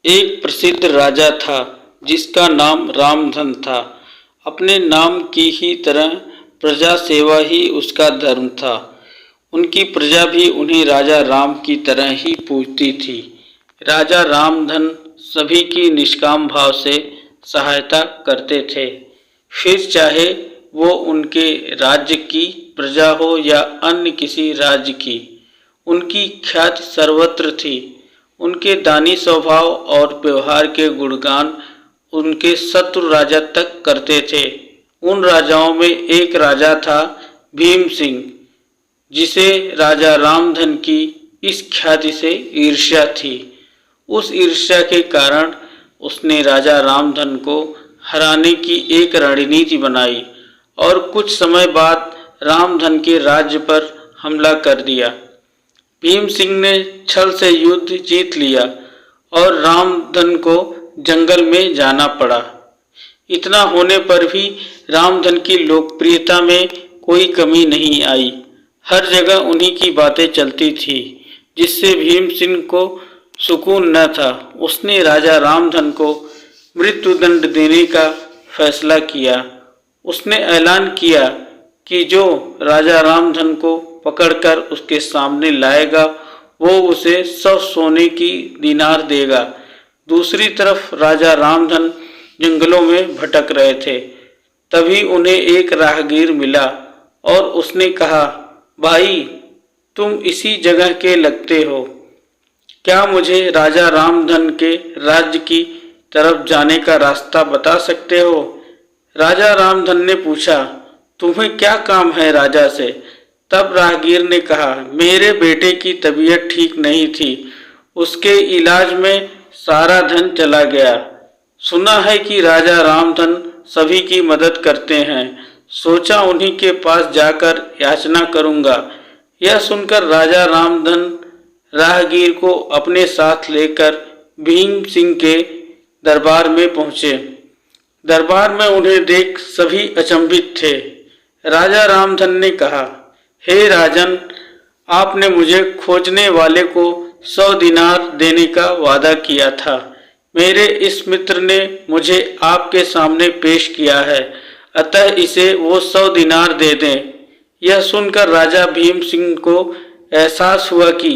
एक प्रसिद्ध राजा था जिसका नाम रामधन था। अपने नाम की ही तरह प्रजा सेवा ही उसका धर्म था। उनकी प्रजा भी उन्हें राजा राम की तरह ही पूजती थी। राजा रामधन सभी की निष्काम भाव से सहायता करते थे, फिर चाहे वो उनके राज्य की प्रजा हो या अन्य किसी राज्य की। उनकी ख्याति सर्वत्र थी। उनके दानी स्वभाव और व्यवहार के गुणगान उनके शत्रु राजा तक करते थे। उन राजाओं में एक राजा था भीम सिंह, जिसे राजा रामधन की इस ख्याति से ईर्ष्या थी। उस ईर्ष्या के कारण उसने राजा रामधन को हराने की एक रणनीति बनाई और कुछ समय बाद रामधन के राज्य पर हमला कर दिया। भीम सिंह ने छल से युद्ध जीत लिया और रामधन को जंगल में जाना पड़ा। इतना होने पर भी रामधन की लोकप्रियता में कोई कमी नहीं आई। हर जगह उन्हीं की बातें चलती थी, जिससे भीम सिंह को सुकून न था। उसने राजा रामधन को मृत्युदंड देने का फैसला किया। उसने ऐलान किया कि जो राजा रामधन को पकड़कर उसके सामने लाएगा वो उसे 100 सोने की दीनार देगा। दूसरी तरफ राजा रामधन जंगलों में भटक रहे थे। तभी उन्हें एक राहगीर मिला और उसने कहा, भाई, तुम इसी जगह के लगते हो, क्या मुझे राजा रामधन के राज्य की तरफ जाने का रास्ता बता सकते हो? राजा रामधन ने पूछा, तुम्हें क्या काम है राजा से? तब राहगीर ने कहा, मेरे बेटे की तबीयत ठीक नहीं थी, उसके इलाज में सारा धन चला गया। सुना है कि राजा रामधन सभी की मदद करते हैं, सोचा उन्हीं के पास जाकर याचना करूंगा। यह सुनकर राजा रामधन राहगीर को अपने साथ लेकर भीम सिंह के दरबार में पहुंचे। दरबार में उन्हें देख सभी अचंभित थे। राजा रामधन ने कहा, हे राजन, आपने मुझे खोजने वाले को 100 दिनार देने का वादा किया था। मेरे इस मित्र ने मुझे आपके सामने पेश किया है, अतः इसे वो 100 दिनार दे दें। यह सुनकर राजा भीम सिंह को एहसास हुआ कि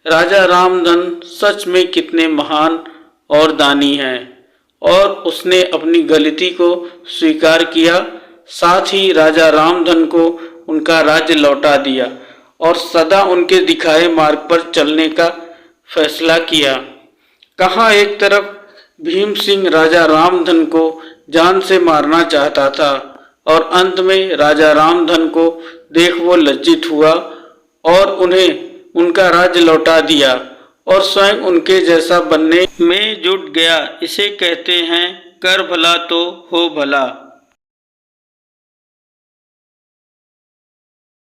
राजा रामधन सच में कितने महान और दानी हैं, और उसने अपनी गलती को स्वीकार किया। साथ ही राजा रामधन को उनका राज्य लौटा दिया और सदा उनके दिखाए मार्ग पर चलने का फैसला किया। कहाँ एक तरफ भीम सिंह राजा रामधन को जान से मारना चाहता था और अंत में राजा रामधन को देख वो लज्जित हुआ और उन्हें उनका राज्य लौटा दिया और स्वयं उनके जैसा बनने में जुट गया। इसे कहते हैं कर भला तो हो भला।